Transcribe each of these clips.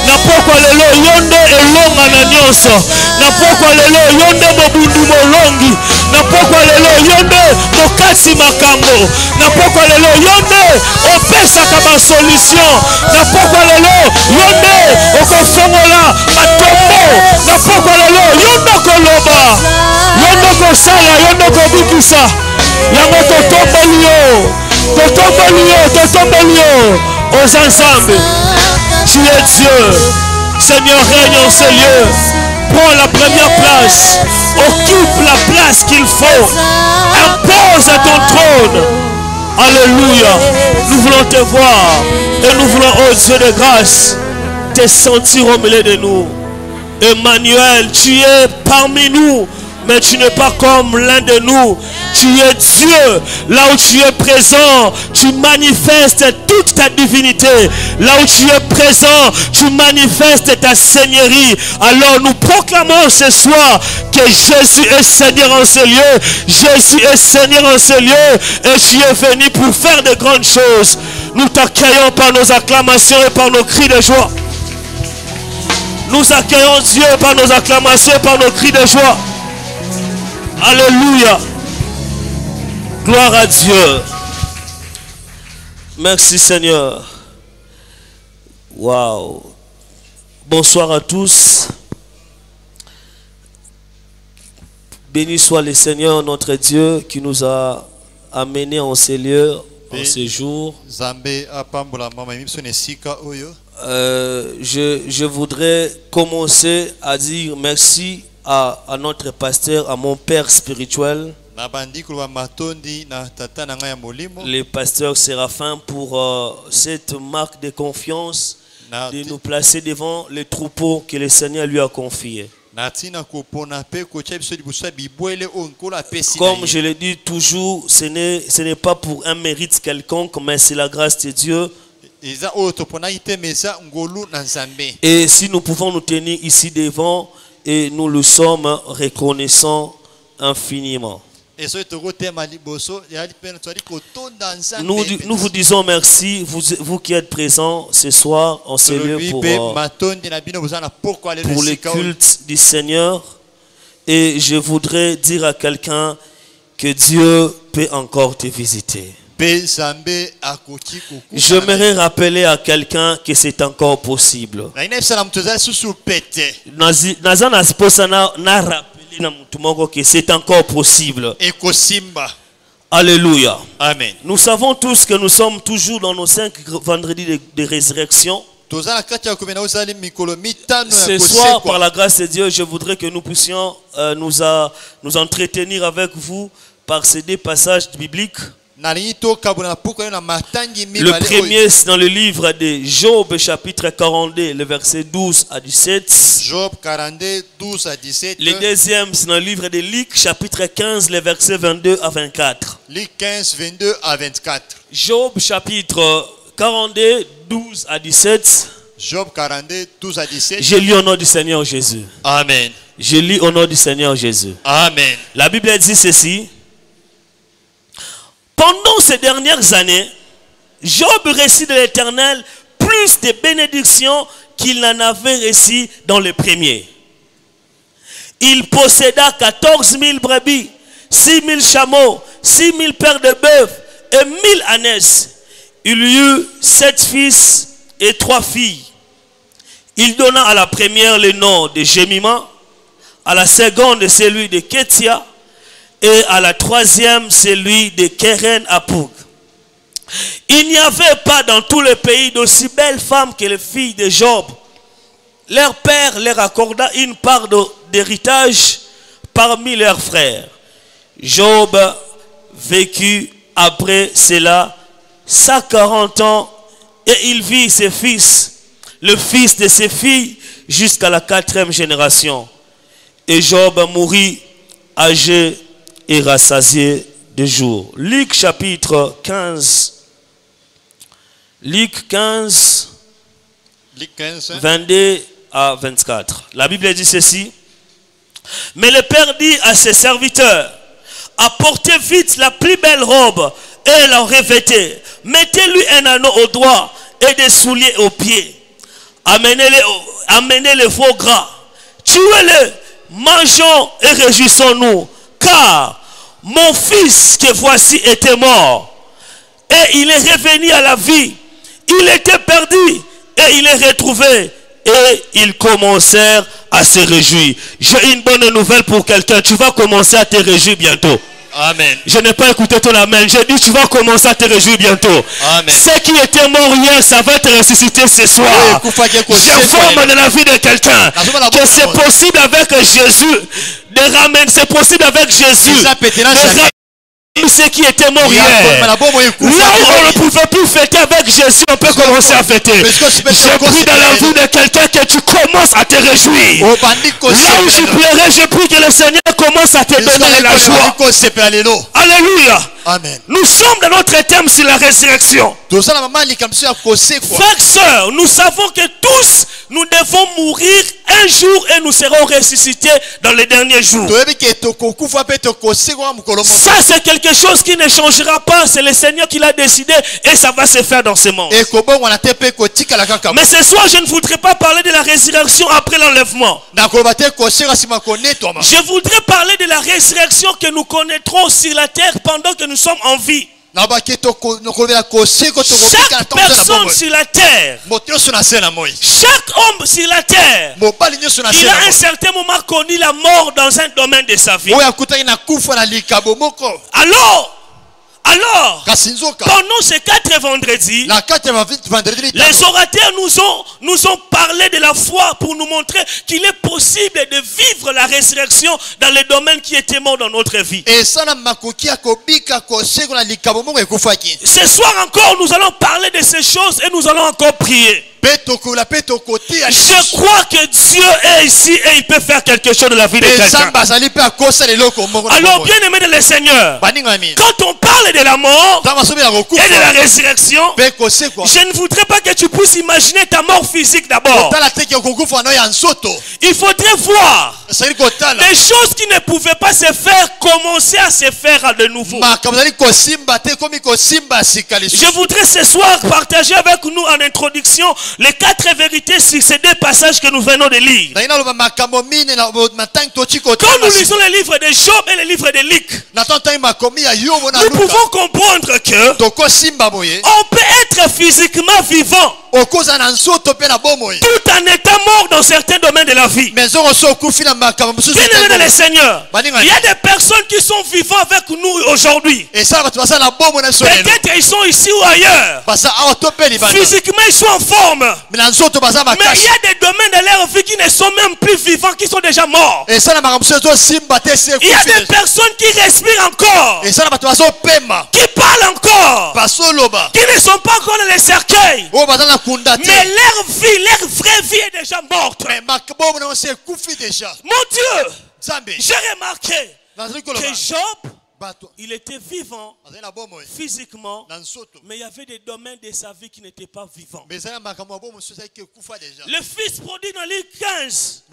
Napokwa lelo yonde elonga na nyonso. Napokwa lelo yonde mobundu molongi. Napokwa lelo yonde mokasi makambo. Napokwa lelo yonde opesa kama solution. Napokwa lelo yonde okofongola matombo. Napokwa lelo yonde koloba. Yonde kosala, yonde kobikisa. Yango totomboli yo. Aux ensembles. Tu es Dieu. Seigneur, règne en ces lieux. Prends la première place. Occupe la place qu'il faut. Impose à ton trône. Alléluia. Nous voulons te voir. Et nous voulons, oh Dieu de grâce, te sentir au milieu de nous. Emmanuel, tu es parmi nous. Mais tu n'es pas comme l'un de nous. Tu es Dieu. Là où tu es présent, tu manifestes toute ta divinité. Là où tu es présent, tu manifestes ta seigneurie. Alors nous proclamons ce soir que Jésus est Seigneur en ce lieu. Jésus est Seigneur en ce lieu. Et tu es venu pour faire de grandes choses. Nous t'accueillons par nos acclamations et par nos cris de joie. Nous accueillons Dieu par nos acclamations et par nos cris de joie. Alléluia. Gloire à Dieu. Merci Seigneur. Waouh. Bonsoir à tous. Béni soit le Seigneur notre Dieu qui nous a amenés en ces lieux, en ces jours. Je voudrais commencer à dire merci à notre pasteur, à mon père spirituel, le pasteur Séraphin, pour cette marque de confiance de nous placer devant les troupeaux que le Seigneur lui a confiés. Comme je le dis toujours, ce n'est pas pour un mérite quelconque, mais c'est la grâce de Dieu. Et si nous pouvons nous tenir ici devant, et nous le sommes reconnaissants infiniment. Nous vous disons merci, vous qui êtes présents ce soir en ce lieu pour le culte du Seigneur. Et je voudrais dire à quelqu'un que Dieu peut encore te visiter. J'aimerais rappeler à quelqu'un que c'est encore possible. Que c'est encore possible. Alléluia. Amen. Nous savons tous que nous sommes toujours dans nos 5 vendredis de résurrection. Ce soir, par la grâce de Dieu, je voudrais que nous puissions nous entretenir avec vous par ces 2 passages bibliques. Le premier, c'est dans le livre de Job, chapitre 42, le verset 12 à 17. Job 42, 12 à 17. Le deuxième, c'est dans le livre de Luc, chapitre 15, le verset 22 à 24. Luc 15, 22 à 24. Job, chapitre 42, 12 à 17. Job 42, 12 à 17. Je lis au nom du Seigneur Jésus. Amen. Je lis au nom du Seigneur Jésus. Amen. La Bible dit ceci. Pendant ces dernières années, Job reçut de l'Éternel plus de bénédictions qu'il n'en avait reçu dans le premier. Il posséda 14 000 brebis, 6 000 chameaux, 6 000 paires de bœufs et 1 000 ânesses. Il eut 7 fils et 3 filles. Il donna à la première le nom de Jémima, à la seconde celui de Kétia, et à la troisième, celui de Keren Apug. Il n'y avait pas dans tout le pays d'aussi belles femmes que les filles de Job. Leur père leur accorda une part d'héritage parmi leurs frères. Job vécut après cela 140 ans et il vit ses fils, le fils de ses filles, jusqu'à la 4e génération. Et Job mourut âgé et rassasié de jours. Luc chapitre 15. Luc 15. Luc 15. 22 à 24. La Bible dit ceci. Mais le Père dit à ses serviteurs, apportez vite la plus belle robe et la revêtez. Mettez-lui un anneau au doigt et des souliers aux pieds. Amenez le faux gras. Tuez-le, mangeons et réjouissons-nous. Car mon fils que voici était mort et il est revenu à la vie. Il était perdu et il est retrouvé. Et ils commencèrent à se réjouir. J'ai une bonne nouvelle pour quelqu'un. Tu vas commencer à te réjouir bientôt. Amen. Je n'ai pas écouté ton amen. J'ai dit tu vas commencer à te réjouir bientôt. Amen. Ceux qui étaient morts hier, ça va te ressusciter ce soir. J'informe dans la vie de quelqu'un que c'est possible avec Jésus de ramener. C'est possible avec Jésus de ramener ceux qui étaient morts hier. Là où on ne pouvait plus fêter avec Jésus, on peut commencer à fêter. J'ai pris dans la vie de quelqu'un que tu commences à te réjouir. Là où je pleurais, j'ai pris que le Seigneur commence à te donner la joie. Alléluia. Amen. Nous sommes dans notre thème sur la résurrection. Frères et sœurs, nous savons que tous nous devons mourir un jour et nous serons ressuscités dans les derniers jours. Ça c'est quelque chose qui ne changera pas. C'est le Seigneur qui l'a décidé et ça va se faire dans ce monde. Mais ce soir je ne voudrais pas parler de la résurrection après l'enlèvement. Je voudrais parler de la résurrection que nous connaîtrons sur la terre pendant que nous sommes en vie. Chaque personne sur la terre, chaque homme sur la terre, il a à un certain moment connu la mort dans un domaine de sa vie. Alors, pendant ces 4 vendredis, les orateurs nous ont parlé de la foi pour nous montrer qu'il est possible de vivre la résurrection dans les domaines qui étaient morts dans notre vie. Ce soir encore, nous allons parler de ces choses et nous allons encore prier. Je crois que Dieu est ici et il peut faire quelque chose de la vie de quelqu'un. Alors bien aimé de le Seigneur, quand on parle de la mort et de la résurrection, je ne voudrais pas que tu puisses imaginer ta mort physique d'abord. Il faudrait voir des choses qui ne pouvaient pas se faire commencer à se faire de nouveau. Je voudrais ce soir partager avec nous en introduction les 4 vérités sur ces 2 passages que nous venons de lire. Quand nous lisons les livres de Job et les livres de Luc, nous pouvons comprendre que on peut être physiquement vivant tout en étant mort dans certains domaines de la vie. Bien aimé dans le Seigneur, il y a des personnes qui sont vivantes avec nous aujourd'hui. Peut-être ils sont ici ou ailleurs. Physiquement ils sont en forme. Mais il y a des domaines de leur vie qui ne sont même plus vivants, qui sont déjà morts. Il y a des personnes qui respirent encore, qui parlent encore, qui ne sont pas encore dans les cercueils. Mais leur vie, leur vraie vie est déjà morte. Mon Dieu, j'ai remarqué que Job, il était vivant physiquement, mais il y avait des domaines de sa vie qui n'étaient pas vivants. Le fils prodigue dans Luc 15,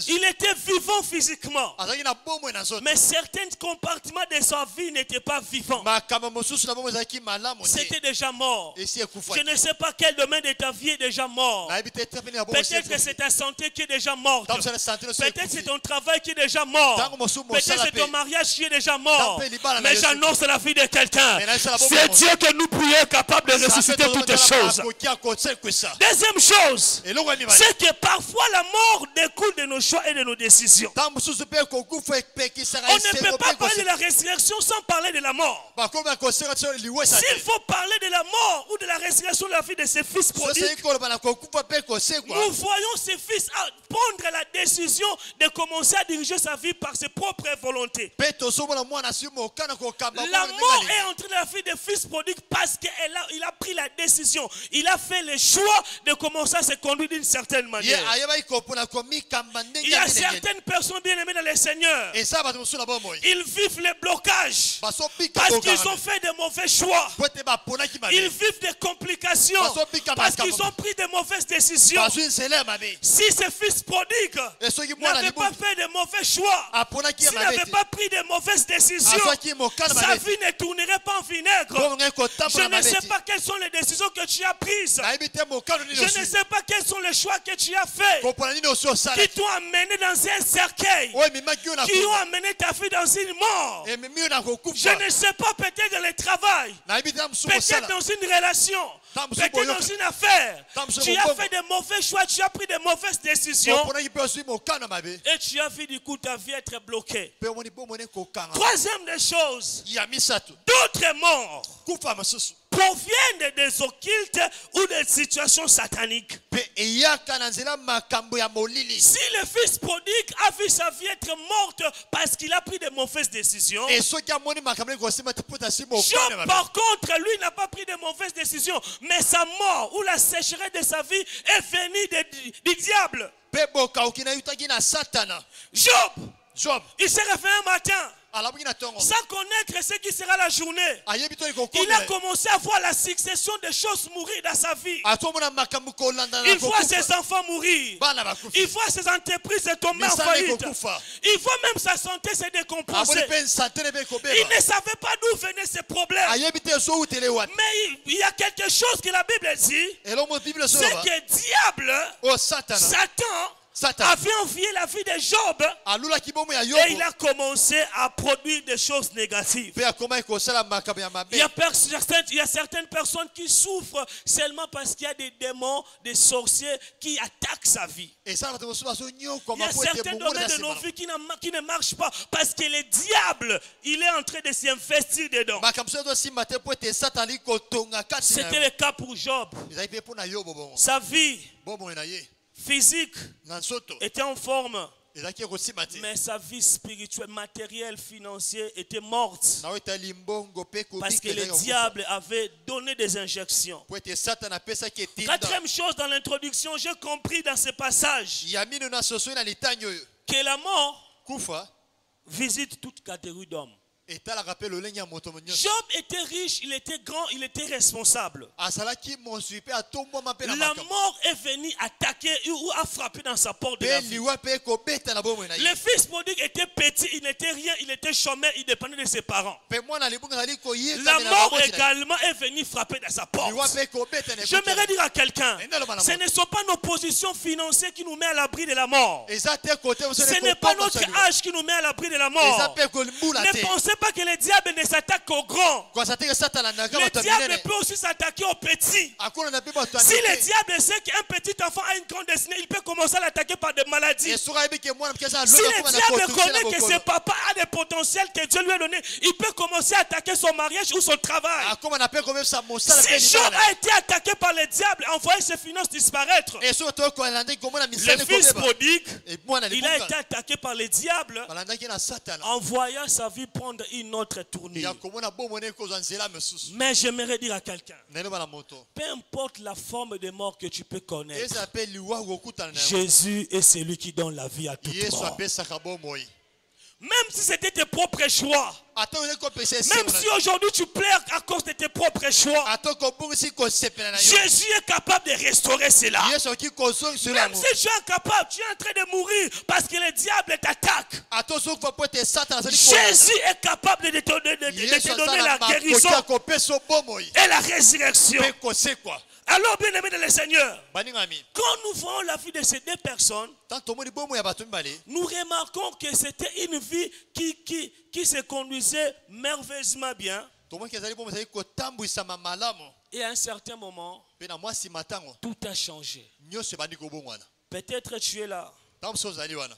il était vivant physiquement, mais certains compartiments de sa vie n'étaient pas vivants. C'était déjà mort. Je ne sais pas quel domaine de ta vie est déjà mort. Peut-être que c'est ta santé qui est déjà morte. Peut-être c'est ton travail qui est déjà mort. Peut-être c'est ton mariage qui est déjà mort. Mais j'annonce la vie de quelqu'un. C'est Dieu que nous prions capable de ressusciter toutes les choses. Deuxième chose, c'est que parfois la mort découle de nos choix et de nos décisions. On ne peut pas parler de la résurrection sans parler de la mort. S'il faut parler de la mort ou de la résurrection de la vie de ses fils prodiges, nous voyons ces fils prendre la décision de commencer à diriger sa vie par ses propres volontés. Pe tozomona mwana si mokana kokamba mwana L'amour ndenge est entré dans la vie de fils prodigue parce qu'il a pris la décision. Il a fait le choix de commencer à se conduire d'une certaine ye manière. ayeba kopona komikamba Il y a ndenge certaines personnes bien aimées dans le Seigneur. et ça bato mosusu na bomoi Ils vivent les blocages baso bika parce qu'ils ont fait de mauvais choix. pote baponaki mabe Ils vivent des complications parce qu'ils ont pris de mauvaises décisions. baso nzela mabe Si ce fils prodigue et soki mwana n'avait pas libu fait de mauvais choix, aponaki s'il mabe n'avait pas pris de mauvaises décisions, azwaki mokana sa mabe vie ne tournerait pas en vinaigre. bongo Je kotambola ne mabe sais pas quelles sont les décisions que tu as prises. nayebi te mokano nini Je ne osi sais pas quels sont les choix que tu as faits kopona nini osi qui osala t'ont amené dans un cercueil, oyo ememaki yo na qui ont amené ta vie dans une mort. ememi yo na Je kokufa ne sais pas, peut-être dans le travail, nayebi te na mosusu peut-être kosala dans une relation, peut-être dans une affaire. Tu as fait de mauvais choix, tu as pris de mauvaises décisions oponaki mpe osui mokano mabe et tu as vu du coup ta vie être bloquée. mpe omoni bomone kokanga Troisième des choses, ya misato d'autres morts kufa mosusu proviennent des occultes ou des situations sataniques. mpe eyaka na nzela makambo ya molili Si le fils prodigue a vu sa vie être morte parce qu'il a pris de mauvaises décisions, e soki amoni makambo ekosima te puta si Job, mokano mabe par contre, lui n'a pas pris de mauvaises décisions, mais sa mort ou la sécheresse de sa vie est venue du diable. mpe bokauki na yutaki na satana Job Il s'est réveillé un matin alamuki na ntongo sans connaître ce qui sera la journée. ayebi to Il a ekokomela commencé à voir la succession de choses mourir dans sa vie. atomona makambo kolanda na Il voit kokufa ses enfants mourir. bana Il bakufi voit ses entreprises tomber en misala faillite. ekokufa Il voit même sa santé se amoni décomposer. mpe nsantene mpe Il ekobeba ne savait pas d'où venaient ces problèmes. ayebi te so utele wapi Mais il y a quelque chose que la Bible dit, elongo bible c'est soloba que diable, o satana Satan, avait envié la vie de Job alulaki bomo ya et il yobo a commencé à produire des choses négatives. mpe akoma ekosala makambo ya mabe Il y a certaines personnes qui souffrent seulement parce qu'il y a des démons, des sorciers qui attaquent sa vie. esala bato mosusu Il y bazonyokoma a po ete certains bongo domaines na de nos nsima vies qui ne marchent pas parce que le diable, il est en train de s'investir dedans. makambo so ezosimba te po ete satana ali kotonga kati na C'était le cas pour Job. ezali mpe mpo na yobo bongo Sa vie bomoi na ye physique na nzoto était en forme, ezalaki ekosimba te mais sa vie spirituelle, matérielle, financière était morte na oyo etali mbongo mpe parce que kobika le diable avait donné des injections. po ete satana apesaki etinda Quatrième chose dans l'introduction, j'ai compris dans ce passage ya mino na sosoi na litani oyo que la mort kufa visite toute catégorie d'hommes. etalaka mpe lolenge ya moto nyonso Job était riche, il était grand, il était responsable. azalaki mozwi mpe atombwama mpe na La makambo mort est venue attaquer ou a frappé dans sa porte de mpe la vie. liwa mpe ekobeta na bomoi na ye Le fils prodigue était petit, il n'était rien, il était chômeur, il dépendait de ses parents. mpe mwana libunga azali La koyekana na mort baboti na ye également est venue frapper dans sa liwa porte. mpe ekobeta na J'aimerais dire à quelqu'un, ekoti ce ne sont pas nos positions financières qui nous mettent à l'abri de la mort. eza te kote mosusu Ce n'est pas notre âge qui nous met à l'abri de la eza mort. mpe kombula Ne te pensez pas que le diable ne s'attaque qu'aux grands. kwasa teke satana andaka Le bato ya diable minene peut aussi s'attaquer aux petits. akona na mpe bato ya Si le mike diable sait qu'un petit enfant a une grande destinée, il peut commencer à l'attaquer par des maladies. esoka ayebi ke mwana moke aza Si aloka le koma na diable kotuki na connaît que bokolo ce papa a des potentiels que Dieu lui a donnés, il peut commencer à attaquer son mariage ou son travail. akoma na mpe komebisa mosala mpe Si Job libala a été attaqué par le diable, envoyé ses finances disparaître. esoki tokolanda komona Le misala fils ekobeba prodigue, mwana il a été libunga attaqué par le diable balandaki na satana en voyant sa vie prendre une autre tournure. ya komona bomone ekozwa nzela mosusu Mais j'aimerais dire à quelqu'un, nayeloba na moto peu importe la forme de mort que tu peux connaître, ezala mpe liwa kokutana na yango Jésus est celui qui donne la vie à tout yesu mort. apesaka bomoi Même si c'était tes propres choix, ata oza kopesa même si aujourd'hui tu pleures à cause de tes propres choix, ata kobongisi kosepela na yo Jésus est capable de restaurer cela. yesu akoki kozongisela Même yango si tu es incapable, tu es en train de mourir parce que le diable t'attaque. ata osokufa po ete satana azali Jésus est capable de te donner la guérison makoki akopesa bomoi et la résurrection. mpe kosekwa Alors, bien aimé dans le Seigneur, baningami quand nous voyons la vie de ces deux personnes, tant tomoni bomoi ya bato mibale nous remarquons que c'était une vie qui se conduisait merveilleusement bien. tomoniki ezali bomoi ezali kotambwisama malamu Et à un certain moment, mpe na mwasi matango tout a changé. nyonso ebandi kobongwana Peut-être tu es là, ntango mosusu ozali wana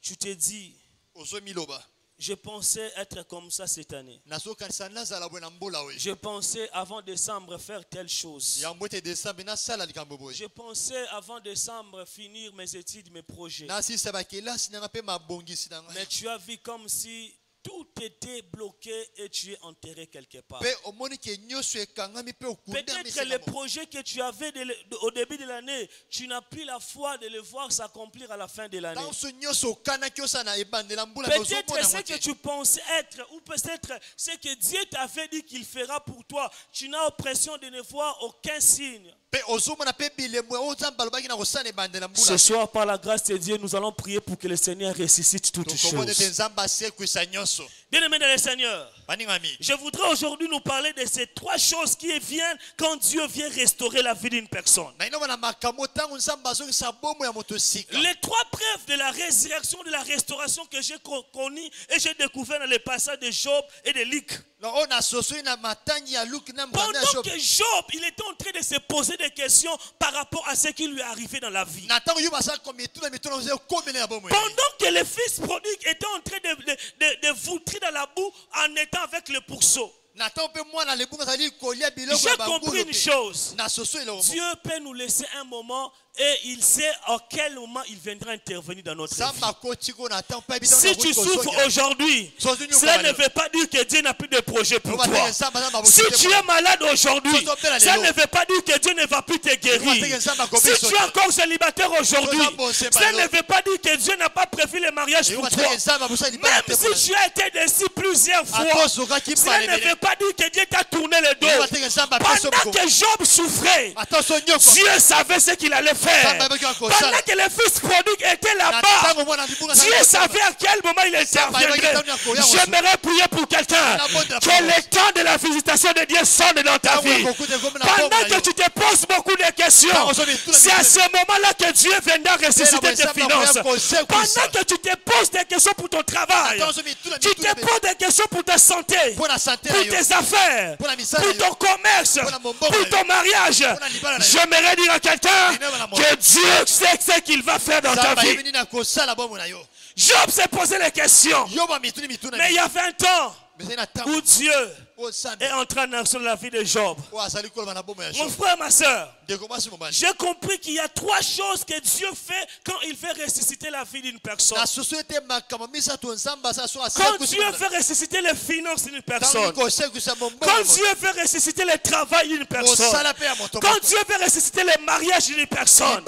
tu te dis, ozomiloba Je pensais être comme ça cette année. Je pensais avant décembre faire telle chose. Je pensais avant décembre finir mes études, mes projets. Mais tu as vu comme si tout était bloqué et tu es enterré quelque part. Peut-être les projets que tu avais au début de l'année, tu n'as plus la foi de les voir s'accomplir à la fin de l'année. Peut-être ce que tu pensais être, ou peut-être ce que Dieu t'avait dit qu'il fera pour toi, tu n'as l'impression de ne voir aucun signe. Ce soir, par la grâce de Dieu, nous allons prier pour que le Seigneur ressuscite toutes choses. Bien-aimés dans le Seigneur, je voudrais aujourd'hui nous parler de ces trois choses qui viennent quand Dieu vient restaurer la vie d'une personne. Les trois preuves de la résurrection, de la restauration que j'ai connues et j'ai découvert dans les passages de Job et de Luc. Pendant que Job, il était en train de se poser des questions par rapport à ce qui lui est arrivé dans la vie. Pendant que le fils prodigue était en train de voutrer dans la boue en étant avec le pourceau. J'ai compris une chose. Dieu peut nous laisser un moment et il sait à quel moment il viendra intervenir dans notre vie. Si tu souffres aujourd'hui, cela ne veut pas dire que Dieu n'a plus de projet pour toi. Si tu es malade aujourd'hui, ça ne veut pas dire que Dieu ne va plus te guérir. Si tu es encore célibataire aujourd'hui, ça ne veut pas dire que Dieu n'a pas prévu le mariage pour toi. Même si tu as été déçu plusieurs fois, cela ne veut pas dire que Dieu t'a tourné le dos. Pendant que Job souffrait, Dieu savait ce qu'il allait faire. Pendant que le fils prodigue était là-bas, Dieu savait à quel moment il interviendrait. J'aimerais prier pour quelqu'un que le temps de la visitation de Dieu sonne dans ta vie. Pendant que tu te poses beaucoup de questions, c'est à ce moment-là que Dieu viendra ressusciter tes finances. Pendant que tu te poses des questions pour ton travail, tu te poses des questions pour ta santé, pour tes affaires, pour ton commerce, pour ton mariage, j'aimerais dire à quelqu'un que Dieu sait ce qu'il va faire dans ta vie. Job s'est posé les questions. Mais il y avait un temps où Dieu est entré en action dans la vie de Job. Mon frère, ma soeur, j'ai compris qu'il y a trois choses que Dieu fait quand il fait ressusciter la vie d'une personne. Quand Dieu fait ressusciter les finances d'une personne. Quand Dieu fait ressusciter le travail d'une personne. Quand Dieu fait ressusciter le mariage d'une personne.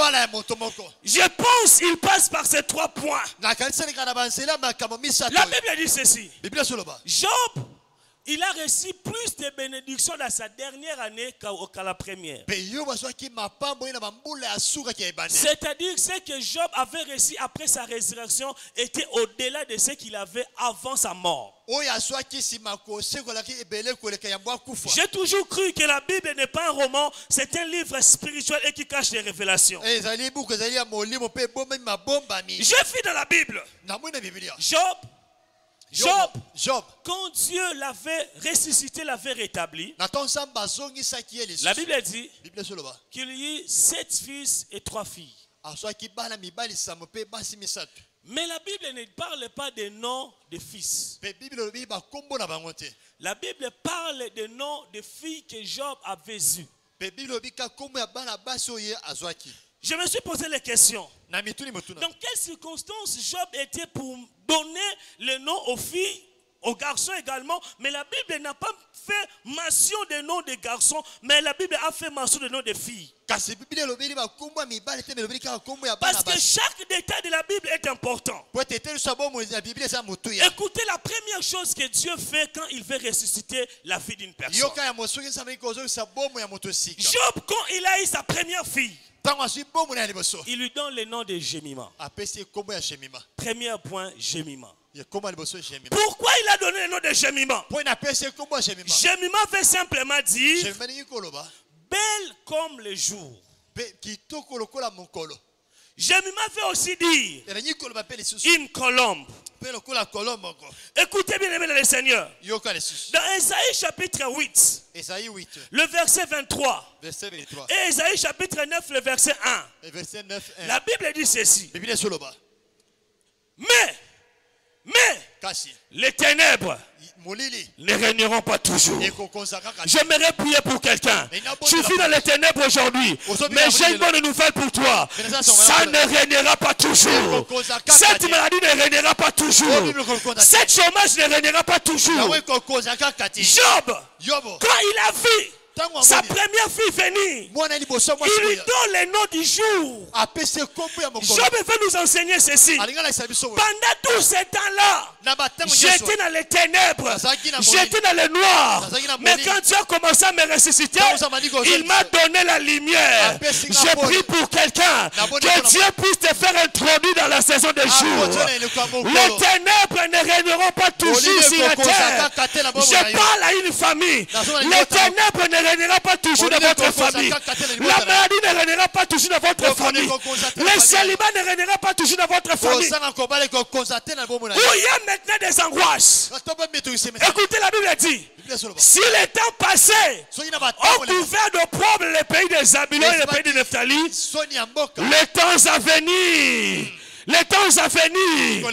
Je pense qu'il passe par ces trois points. La Bible dit ceci. Job, il a reçu plus de bénédictions dans sa dernière année qu'à la première. C'est-à-dire que ce que Job avait reçu après sa résurrection était au-delà de ce qu'il avait avant sa mort. J'ai toujours cru que la Bible n'est pas un roman, c'est un livre spirituel et qui cache des révélations. J'ai vu dans la Bible Job, quand Dieu l'avait ressuscité, l'avait rétabli, la Bible dit qu'il y eut 7 fils et 3 filles. Mais la Bible ne parle pas des noms de fils. La Bible parle des noms de filles que Job avait eues. Je me suis posé les questions. Dans quelles circonstances Job était pour donner le nom aux filles, aux garçons également, mais la Bible n'a pas fait mention des noms des garçons, mais la Bible a fait mention des noms des filles. Parce que chaque détail de la Bible est important. Écoutez la première chose que Dieu fait quand il veut ressusciter la vie d'une personne. Job, quand il a eu sa première fille, il lui donne le nom de Jémima. Premier point, Jémima. Pourquoi il a donné le nom de Jémima? Jémima veut simplement dire belle comme le jour. Jémima veut aussi dire une colombe. Écoutez bien, aimés dans le Seigneur. Dans Ésaïe chapitre 8, le verset 23, et Ésaïe chapitre 9, le verset 1, la Bible dit ceci. Mais kasi les ténèbres molili ne régneront pas toujours. ekokonza kaka J'aimerais prier pour quelqu'un. Tu vis dans les ténèbres aujourd'hui, mais j'ai une bonne nouvelle pour toi. Ça ne régnera pas toujours. Cette maladie ne régnera pas toujours. Cette chômage ne régnera pas toujours. Job, quand il a vu sa première fille venir, il lui donne le nom du jour. Job veut nous enseigner ceci. Pendant tout ce temps-là, j'étais dans les ténèbres, j'étais dans le noir. Mais quand Dieu a commencé à me ressusciter, il m'a donné la lumière. J'ai pris pour quelqu'un que Dieu puisse te faire introduire dans la saison des jours. Les ténèbres ne régneront pas toujours sur la terre. Je parle à une famille. Les ténèbres ne régnera pas toujours dans votre famille. La maladie ne régnera pas toujours dans votre famille. Le célibat ne régnera pas toujours dans votre famille. Où il y a maintenant des angoisses. Écoutez, la Bible dit, si les temps passés ont couvert d'opprobre les pays des Zabulon et les pays de Nephtali, les temps à venir, les temps à venir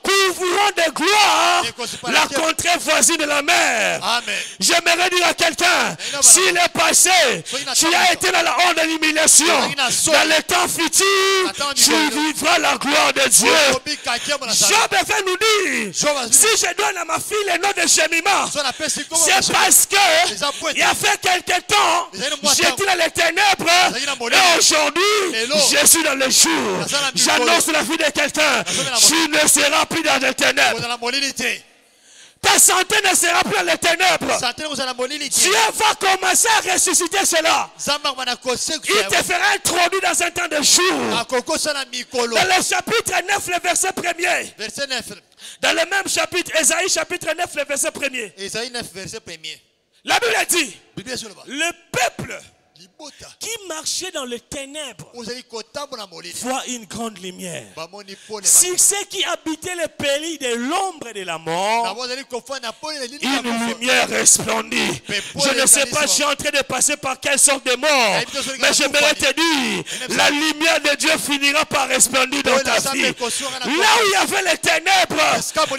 couvriront de gloire la contrée voisine de la mer. J'aimerais dire à quelqu'un, s'il est passé, tu as été dans la honte de l'humiliation, dans les temps futurs, tu vivras la gloire de Dieu. Job veut nous dire, si je donne à ma fille le nom de Shemima, c'est parce que il y a fait quelque temps, j'étais dans les ténèbres, et aujourd'hui, je suis dans le jour. J'annonce la vie de quelqu'un, tu ne seras plus dans les ténèbres. Ta santé ne sera plus dans les ténèbres. Dieu va commencer à ressusciter cela. Il te fera introduire dans un temps de jour. Dans le chapitre 9, le verset 1er. Dans le même chapitre, Ésaïe chapitre 9, le verset 1er. La Bible dit, le peuple qui marchait dans les ténèbres voit une grande lumière. Si ceux qui habitaient le pays de l'ombre et de la mort, une lumière resplendit. Je ne sais pas, je suis en train de passer par quelle sorte de mort, mais j'aimerais te dire, la lumière de Dieu finira par resplendir dans ta vie. Là où il y avait les ténèbres,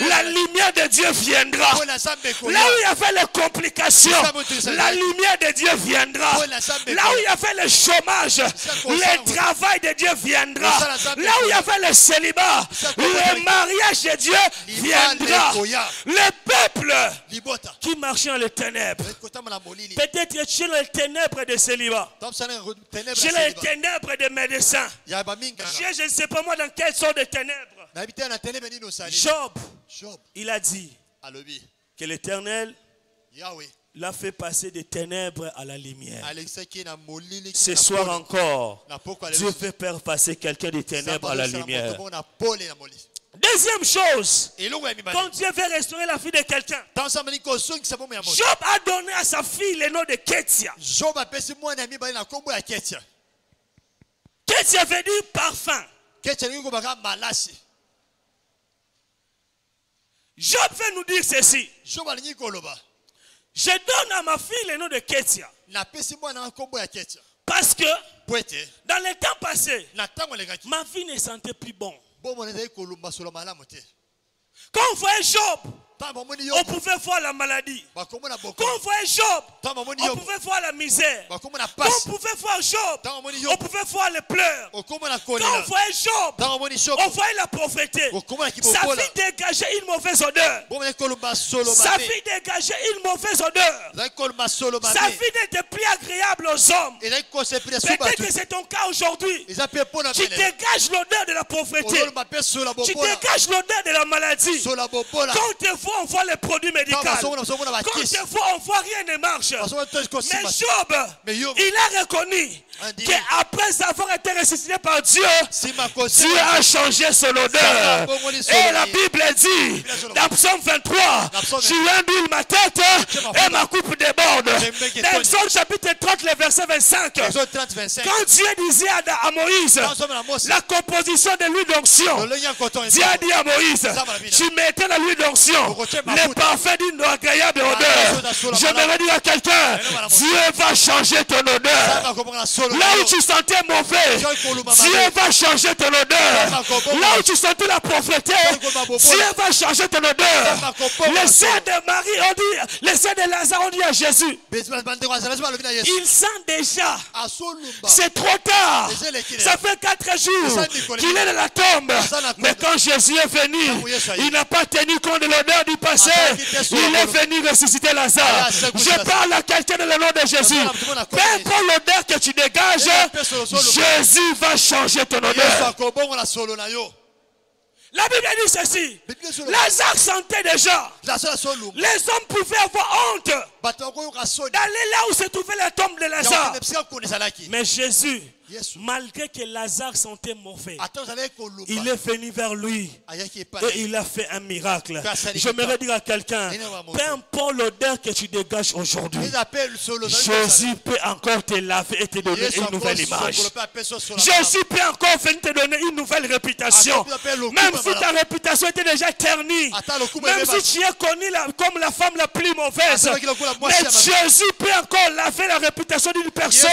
la lumière de Dieu viendra. Là où il y avait les complications, la lumière de Dieu viendra. Là où il y avait le chômage, le travail de Dieu viendra. Là où il y avait le célibat, le mariage de Dieu viendra. Le peuple qui marchait dans les ténèbres, peut-être tu es dans les ténèbres de célibat, tu es dans les ténèbres des médecins, je ne sais pas moi dans quelle sorte de ténèbres. Job, il a dit que l'Éternel l'a fait passer des ténèbres à la lumière. Ce soir encore, Dieu fait faire passer quelqu'un des ténèbres à la lumière. Deuxième chose, quand Dieu veut restaurer la vie de quelqu'un, Job a donné à sa fille le nom de Ketia. Ketia veut dire parfum. Job veut nous dire ceci. Je donne à ma fille le nom de Ketia. Parce que dans les temps passés, ma vie ne sentait plus bon. Quand on voyait Job, on pouvait voir la maladie. Quand on voyait Job, on pouvait voir la misère. Quand on pouvait voir Job, on pouvait voir les pleurs. Quand on voyait Job, on voyait la pauvreté. Sa vie dégageait une mauvaise odeur. Sa vie dégageait une mauvaise odeur. Sa vie n'était plus agréable aux hommes. Peut-être que c'est ton cas aujourd'hui. Tu dégages l'odeur de la pauvreté. Tu dégages l'odeur de la maladie. Quand on te voit, on voit les produits médicaux. Quand on te voit, on voit rien ne marche. Mais Job, il a reconnu qu'après avoir été ressuscité par Dieu, Dieu a changé son odeur. Et la Bible dit, dans Psaume 23, tu induis ma tête et ma coupe déborde. Dans Exode chapitre 30, le verset 25, quand Dieu disait à Moïse la composition de l'huile d'onction, Dieu a dit à Moïse, tu mettais dans l'huile d'onction le parfum d'une agréable odeur. Je me dire à quelqu'un, Dieu va changer ton odeur. Là où tu sentais mauvais, Dieu va changer ton odeur. Là où tu sentais la pauvreté, Dieu va changer ton odeur. Les sœurs de Marie ont dit, les sœurs de Lazare ont dit à Jésus, il sent déjà, c'est trop tard. Ça fait 4 jours qu'il est dans la tombe. Mais quand Jésus est venu, il n'a pas tenu compte de l'odeur du passé. Il est venu ressusciter Lazare. Je parle à quelqu'un dans le nom de Jésus. Peu importe l'odeur que tu dégages, Jésus va changer ton odeur. La Bible dit ceci. Lazare sentait déjà. Les hommes pouvaient avoir honte d'aller là où se trouvait la tombe de Lazare. Mais Jésus, malgré que Lazare sentait mauvais, il est venu vers lui et il a fait un miracle. J'aimerais dire à quelqu'un, peu importe l'odeur que tu dégages aujourd'hui, Jésus peut encore te laver et te donner une nouvelle image. Jésus peut encore venir te donner une nouvelle réputation. Même si ta réputation était déjà ternie, même si tu es connu comme la femme la plus mauvaise, mais Jésus peut encore laver la réputation d'une personne.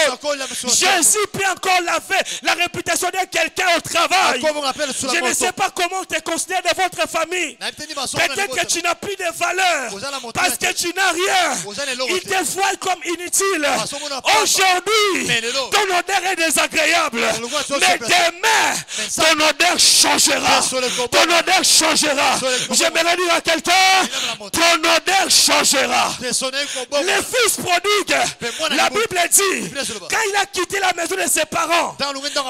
Jésus peut encore laver la réputation de quelqu'un au travail. Je ne sais pas comment on te considère de votre famille. Peut-être que tu n'as plus de valeur parce que tu n'as rien. Ils te voient comme inutile. Aujourd'hui, ton odeur est désagréable. Mais demain, ton odeur changera. Ton odeur changera. J'aimerais dire à quelqu'un, ton odeur changera. Le fils prodigue, la Bible dit, quand il a quitté la maison de ses parents,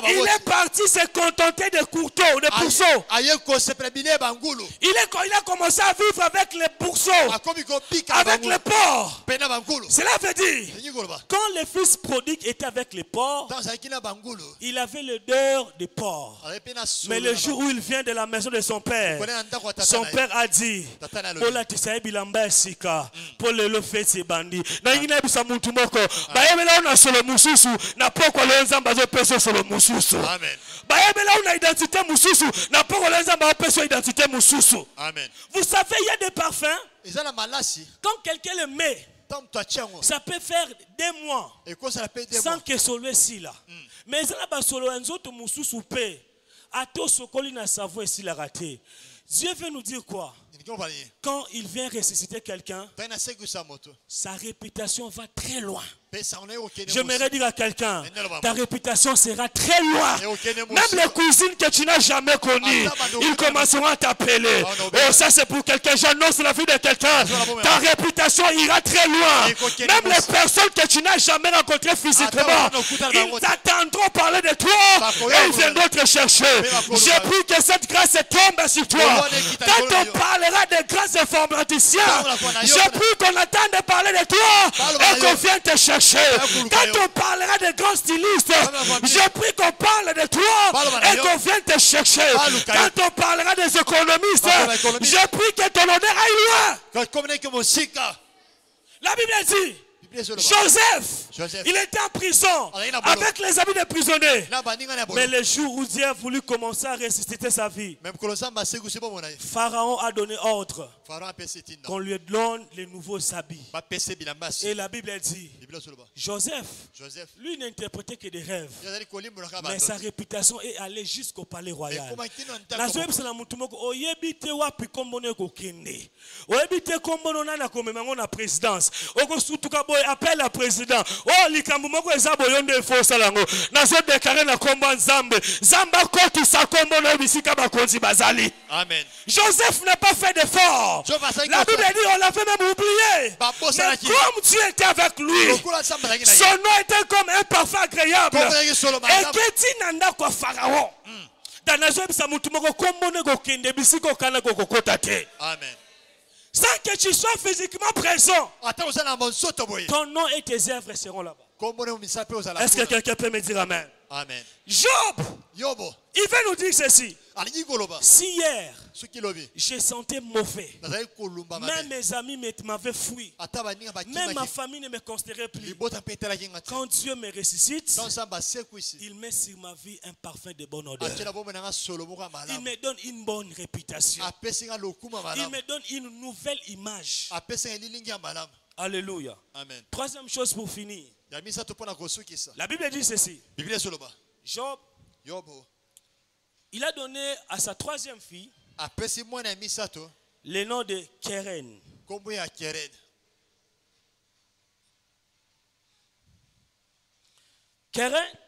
il est parti se contenter de couteaux, de pourceaux. Il a commencé à vivre avec les pourceaux, avec les porcs. Cela veut dire, quand le fils prodigue était avec les porcs, il avait l'odeur des porcs. Mais le jour où il vient de la maison de son père a dit, Ola tisaebi lamba sika, pour le fait ses bandits. Na ingina bisa muntu moko, bayebela una solo mususu, na poko lenza mbazo peso solo mususu. Amen. Bayebela una identité mususu, na poko lenza mbazo peso identité mususu. Amen. Vous savez, il y a des parfums. Quand quelqu'un le met, ça peut faire des mois sans que celui-ci là. Mais il y a des solo enzoto mususu pe. Ato sokoli na savo ici la raté. Dieu veut nous dire quoi? Quand il vient ressusciter quelqu'un, sa réputation va très loin. J'aimerais dire à quelqu'un, ta réputation sera très loin. Même les cousines que tu n'as jamais connues, ils commenceront à t'appeler. Oh, ça c'est pour quelqu'un. J'annonce la vie de quelqu'un. Ta réputation ira très loin. Même les personnes que tu n'as jamais rencontrées physiquement, ils t'attendront parler de toi et ils viendront te chercher. J'ai pris que cette grâce tombe sur toi. Quand on parlera de grâce informaticiens, j'ai pris qu'on attende de parler de toi et qu'on vienne te chercher. Quand on parlera de grands stylistes, j'ai pris qu'on parle de toi et qu'on vienne te chercher. Quand on parlera des économistes, j'ai pris que ton honneur aille loin. La Bible dit, Joseph, il était en prison avec les amis des prisonniers. Mais le jour où Dieu a voulu commencer à ressusciter sa vie, Pharaon a donné ordre qu'on lui donne les nouveaux habits. Et la Bible dit, Joseph, lui n'interprétait que des rêves. Mais sa réputation est allée jusqu'au palais royal. Appelle la président. Oh, likambumoko ezabo yonde fosa lango. Nazo déclarer na komba nzambe. Zamba koti sa kombo na bisika bakonzi bazali. Amen. Joseph n'a pas fait d'effort. La Bible dit on l'a fait même oublier. Mais comme Dieu était avec lui, son nom était comme un parfum agréable. Et que dit nanda kwa Pharaon. Dans nazo bisa mutu moko kombo ne go kende bisiko kana go kokota te. Amen. Sans que tu sois physiquement présent, ton nom et tes œuvres seront là-bas. Est-ce que quelqu'un peut me dire amen? Amen. Job, il veut nous dire ceci. Si hier, je sentais mauvais, même mes amis m'avaient fui, même ma famille ne me considérait plus. Quand Dieu me ressuscite, il met sur ma vie un parfum de bonne odeur. Il me donne une bonne réputation. Il me donne une nouvelle image. Alléluia. Amen. Troisième chose pour finir. ya misato pona kosukisa. La Bible dit ceci. Biblia soloba. Job, Yobo il a donné à sa troisième fille apesi mwana ya misato le nom de Keren. kombo ya Keren. Keren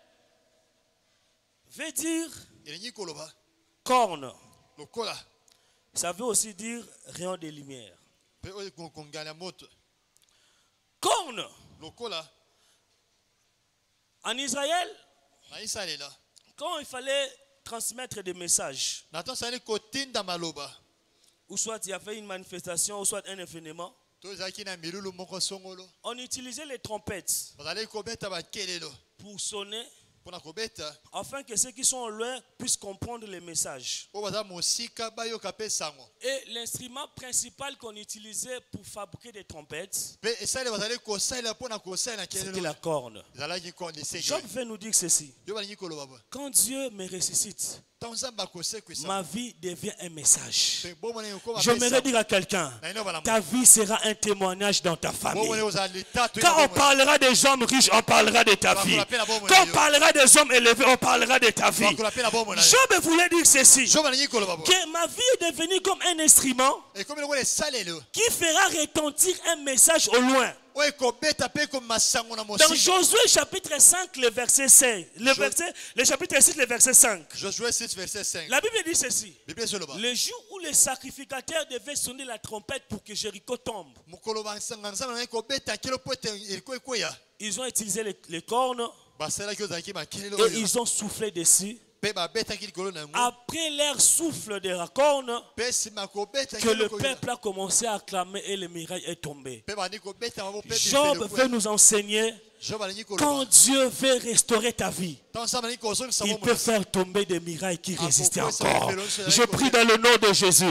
veut dire Elingi koloba corne. lokola Ça veut aussi dire rayon de lumière. pe oyo kongala moto. Corne. Lokola En Israël, na Isalela. quand il fallait transmettre des messages, Natan sali kotinda maloba. ou soit il y avait une manifestation, ou soit un événement, Tozaki na milulu moko songolo. on utilisait les trompettes Bazali kobeta bakelelo. pour sonner, Pona kobeta afin que ceux qui sont loin puissent comprendre les messages. o baza mosika bayoka pe sango. Et l'instrument principal qu'on utilisait pour fabriquer des trompettes, Pe esale bazali kosalela pona kosalela c'était kelelo. la corne. Zalaki konde seki. Job veut nous dire ceci. Yo balingi koloba ba. Quand Dieu me ressuscite, Tanzamba kosekwisa. ma vie devient un message. Pe bomone yoko J'aimerais dire à quelqu'un, ta vie sera un témoignage dans ta famille. Quand on parlera des hommes riches, on parlera de ta vie. Quand on parlera des hommes élevés, on parlera de ta vie. Job voulait dire ceci, que ma vie est devenue comme un instrument qui fera retentir un message au loin. Dans Josué chapitre 5, le verset 5, le chapitre 6, le verset 5. Josué 6, verset 5. La Bible dit ceci. Biblia soloba. Le jour où les sacrificateurs devaient sonner la trompette pour que Jéricho tombe, Mokolo bansanga nzamba na kobeta kilo pote ilikuwa ikoya. ils ont utilisé les cornes Basala kyo zaki makelelo et oyo. ils ont soufflé dessus. Pe babeta kilo na ngo. Après leur souffle de la corne, Pe sima kobeta que le kilo peuple a commencé à acclamer et le miracle est tombé. Pe bani kobeta mabo pe. Job veut nous enseigner, quand Dieu veut restaurer ta vie, il peut faire tomber des mirailles qui résistaient encore. Je prie dans le nom de Jésus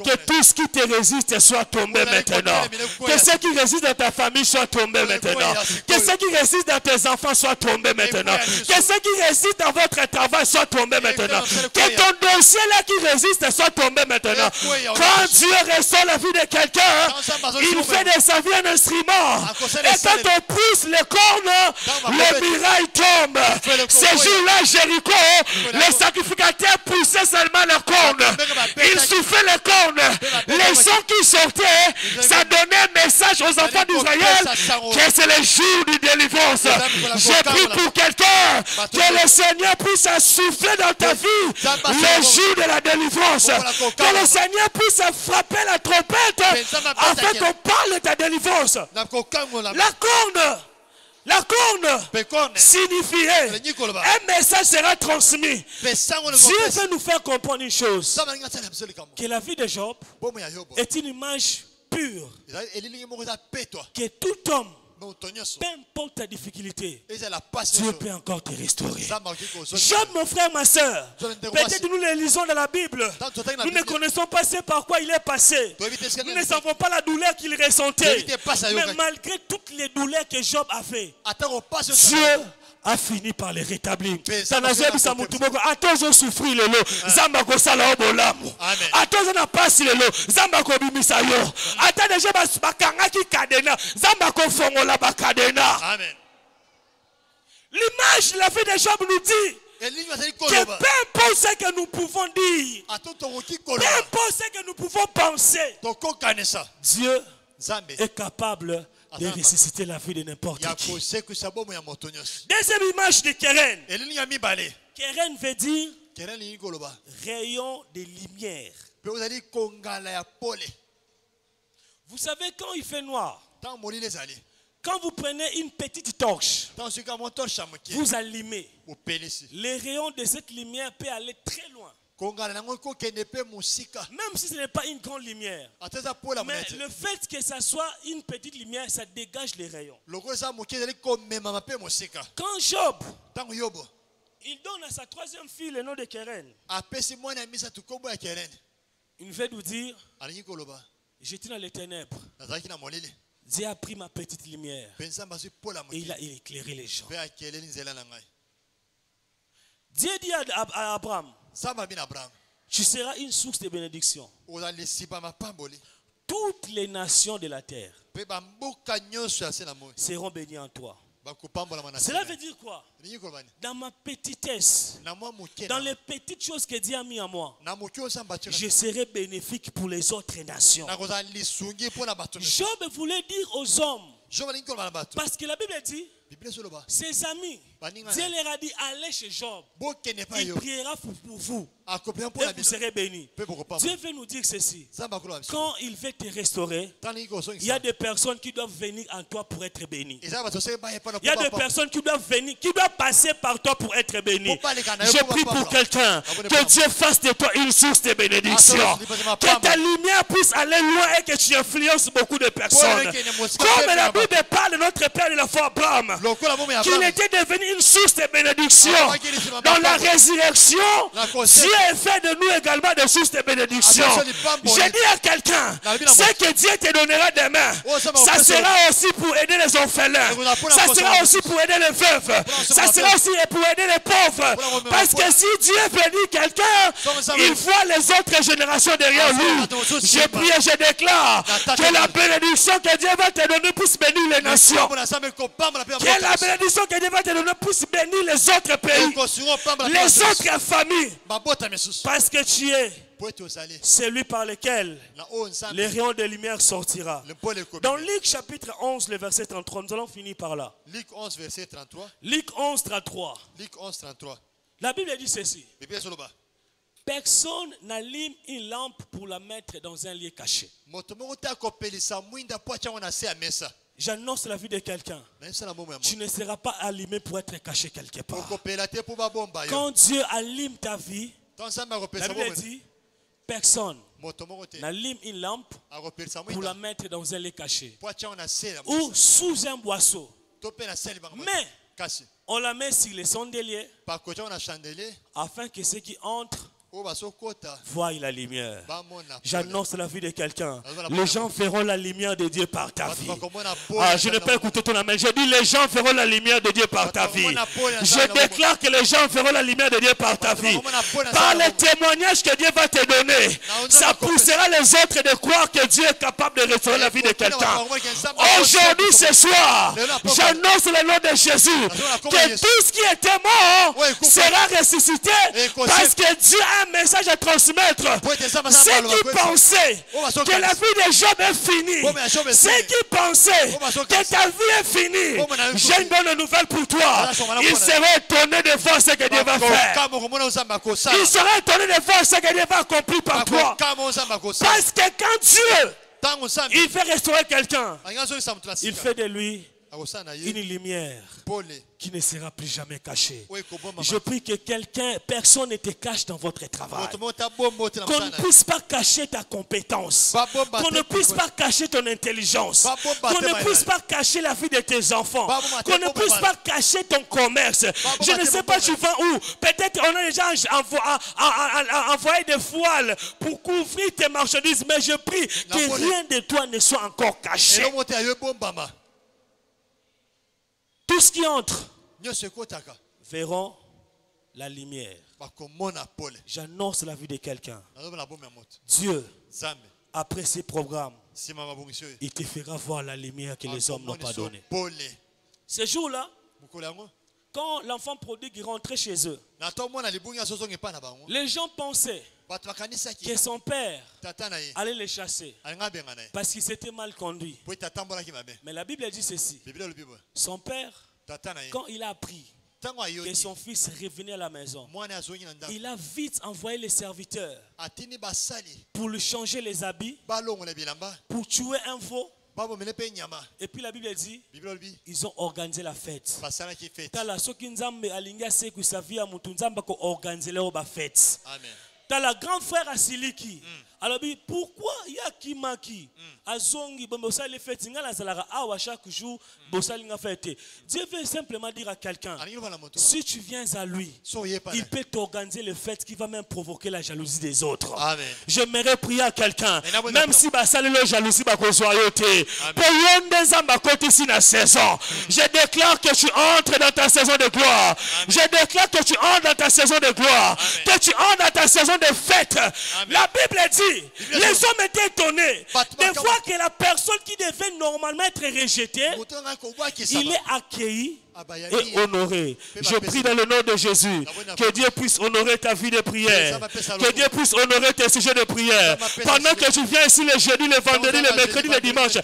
que tout ce qui te résiste soit tombé maintenant. Que ce qui résiste dans ta famille soit tombé maintenant. Que ce qui résiste dans tes enfants soit tombé maintenant. Que ce qui résiste dans votre travail soit tombé maintenant. Que ton dossier là qui résiste soit tombé maintenant. Quand Dieu restaure la vie de quelqu'un, il fait de sa vie un instrument. Et quand on pousse les cornes, le miracle tombe. Ces jours-là, Jéricho, les sacrificateurs poussaient seulement les cornes. Ils soufflaient les cornes. Les sons qui sortaient, ça donnait un message aux enfants d'Israël que c'est le jour du délivrance. J'ai pris pour quelqu'un que le Seigneur puisse souffler dans ta vie le jour de la délivrance. Que le Seigneur puisse frapper la trompette afin qu'on parle de ta délivrance. La corne signifierait un message sera transmis. Dieu veut nous faire comprendre une chose, que la vie de Job est une image pure, que tout homme, peu importe ta difficulté, Dieu peut encore te restaurer. Job, mon frère, ma soeur, peut-être nous les lisons dans la Bible, nous ne connaissons pas ce par quoi il est passé, nous ne savons pas la douleur qu'il ressentait, mais malgré toutes les douleurs que Job a fait, Dieu a fini par les rétablir. Attends, souffrir le lot. Zambako sala obolamu. Attends, na pasi le lot. Zambako bimisa yo. Attends, déjà bakanga ki kadena. Zambako fongola bakadena. Amen. L'image de la vie de Job nous dit que peu importe ce que nous pouvons dire, peu importe ce que nous pouvons penser, Dieu est capable de ressusciter la vie de n'importe qui. Deuxième image de Keren. Keren veut dire rayon de lumière. Vous savez, quand il fait noir, quand vous prenez une petite torche, vous allumez. Les rayons de cette lumière peuvent aller très loin. Même si ce n'est pas une grande lumière. Mais le fait que ça soit une petite lumière, ça dégage les rayons. Quand Job, il donne à sa troisième fille le nom de Keren, il veut nous dire, j'étais dans les ténèbres. Dieu a pris ma petite lumière et il a éclairé les gens. Dieu dit à Abraham, tu seras une source de bénédiction. Toutes les nations de la terre seront bénies en toi. Cela veut dire quoi? Dans ma petitesse, dans les petites choses que Dieu a mis à moi, je serai bénéfique pour les autres nations. Job voulait dire aux hommes, parce que la Bible dit, ses amis, Dieu leur a dit, allez chez Job, il priera pour vous, et vous serez bénis. Dieu veut nous dire ceci, quand il veut te restaurer, il y a des personnes qui doivent venir en toi pour être bénies. Il y a des personnes qui doivent venir, qui doivent passer par toi pour être bénies. Je prie pour quelqu'un, que Dieu fasse de toi une source de bénédiction, que ta lumière puisse aller loin et que tu influences beaucoup de personnes. Comme la Bible parle de notre Père de la foi Abraham, qu'il était devenu une source de bénédiction. Dans la résurrection, Dieu a fait de nous également des sources de bénédiction. Je dis à quelqu'un, ce que Dieu te donnera demain, ça sera aussi pour aider les orphelins, ça sera aussi pour aider les veuves, ça sera aussi pour aider les pauvres. Parce que si Dieu bénit quelqu'un, il voit les autres générations derrière lui. Je prie et je déclare que la bénédiction que Dieu va te donner puisse bénir les nations. Que la bénédiction que Dieu va te donner puisse bénir les autres pays, les autres familles. Parce que tu es celui par lequel les rayons de lumière sortira. Dans Luc chapitre 11, le verset 33, nous allons finir par là. Luc 11, verset 33. Luc 11, 33. Luc 11, 33. La Bible dit ceci. Personne n'allume une lampe pour la mettre dans un lieu caché. J'annonce la vie de quelqu'un. Tu ne seras pas allumé pour être caché quelque part. Quand Dieu allume ta vie, la Bible dit, personne n'allume une lampe pour la mettre dans un lieu caché ou sous un boisseau. Mais on la met sur les chandeliers afin que ceux qui entrent voient la lumière. J'annonce la vie de quelqu'un. Les gens verront la lumière de Dieu par ta vie. Ah, je ne peux écouter ton amen. Je dis les gens verront la lumière de Dieu par ta vie. Je déclare que les gens verront la lumière de Dieu par ta vie. Par les témoignages que Dieu va te donner, ça poussera les autres de croire que Dieu est capable de restaurer la vie de quelqu'un. Aujourd'hui, ce soir, j'annonce le nom de Jésus que tout ce qui était mort sera ressuscité parce que Dieu a un message à transmettre. Ceux qui pensaient que la vie de Job est finie, ceux qui pensaient que ta vie est finie, j'ai une bonne nouvelle pour toi. Ils seraient étonnés de voir ce que Dieu va faire. Ils seraient étonnés de voir ce que Dieu va accomplir par toi. Parce que quand Dieu il fait restaurer quelqu'un, il fait de lui une lumière qui ne sera plus jamais cachée. Je prie que personne ne te cache dans votre travail. Qu'on ne puisse pas cacher ta compétence. Qu'on ne puisse pas cacher ton intelligence. Qu'on ne puisse pas cacher la vie de tes enfants. Qu'on ne puisse pas cacher ton commerce. Je ne sais pas tu vas où. Peut-être on a déjà envoyé des voiles pour couvrir tes marchandises. Mais je prie que rien de toi ne soit encore caché. Tout ce qui entre verront la lumière. J'annonce la vie de quelqu'un. Dieu, après ces programmes, il te fera voir la lumière que les hommes n'ont pas donnée. Ce jour-là, quand l'enfant prodigue rentrait chez eux, les gens pensaient que son père allait les chasser parce qu'il s'était mal conduit. Mais la Bible dit ceci. Son père, quand il a appris que son fils revenait à la maison, il a vite envoyé les serviteurs pour lui changer les habits, pour tuer un veau. Et puis la Bible dit, ils ont organisé la fête. T'as la grande frère à Siliki. Alors, pourquoi il y a qui maki Azongi, Bosa les fêtes, chaque jour, Bosa l'inga fête. Dieu veut simplement dire à quelqu'un, si tu viens à lui, il peut t'organiser les fêtes qui va même provoquer la jalousie des autres. J'aimerais prier à quelqu'un, même si Basale le jalousie, je déclare que tu entres dans ta saison de gloire. Je déclare que tu entres dans ta saison de gloire. Que tu entres dans ta saison de fête. La Bible dit, dit, les hommes étaient étonnés de voir que la personne qui devait normalement être rejetée, il est accueilli et honoré. Je prie dans le nom de Jésus que Dieu puisse honorer ta vie de prière, que Dieu puisse honorer tes sujets de prière. Pendant que je viens ici le jeudi, le vendredi, le mercredi, le dimanche,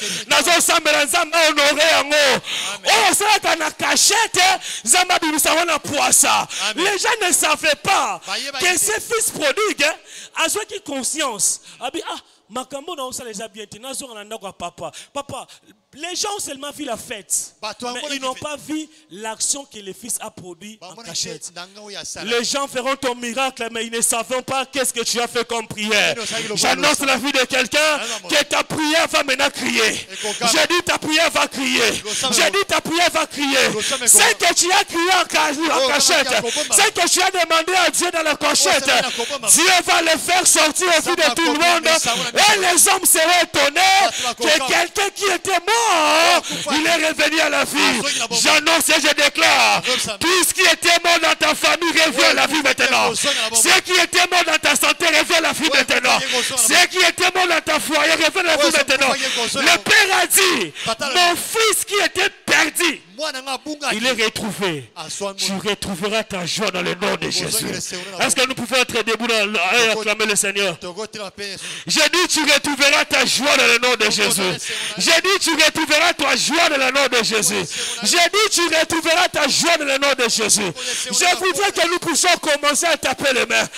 les gens ne savaient pas que ces fils prodigues, à ceux qui conscience, Makambo na osa les a bien tenu, papa. Papa, les gens ont seulement vu la fête, mais ils n'ont pas vu l'action que le fils a produit en cachette. Les gens feront ton miracle, mais ils ne savent pas qu'est-ce que tu as fait comme prière. J'annonce la vie de quelqu'un que ta prière va maintenant crier. J'ai dit ta prière va crier. J'ai dit ta prière va crier. C'est que tu as crié en cachette, c'est que tu as demandé à Dieu dans la cachette, Dieu va le faire sortir au vu de tout le monde. Et les hommes seraient étonnés que quelqu'un qui était mort, il est revenu à la vie. J'annonce et je déclare, tout ce qui était mort dans ta famille revient à la vie maintenant. Ce qui était mort dans ta santé revient à la vie maintenant. Ce qui était mort dans ta foyer revient à la vie maintenant. Le Père a dit, mon fils qui était perdu, il est retrouvé. Tu retrouveras ta joie dans le nom de Jésus. Est-ce que nous pouvons être debout et acclamer le Seigneur? J'ai dit, tu retrouveras ta joie dans le nom de Jésus. J'ai dit, tu retrouveras ta joie dans le nom de Jésus. J'ai dit, tu retrouveras ta joie dans le nom de Jésus. Je voudrais que nous puissions commencer à taper les mains.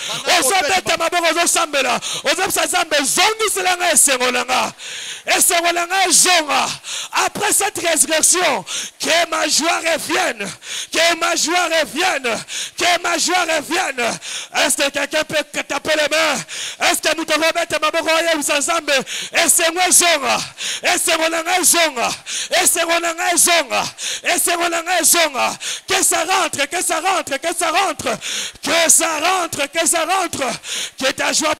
Après cette résurrection, que ma joie revienne, que ma joie revienne, que ma joie revienne. Est-ce que quelqu'un peut taper les mains? Est-ce que nous devons mettre ma main ensemble? Et c'est moi zonga, et c'est mon zonga, et c'est mon zonga, et c'est mon zonga. Que ça rentre, que ça rentre, que ça rentre, que ça rentre, que ça rentre, que ta joie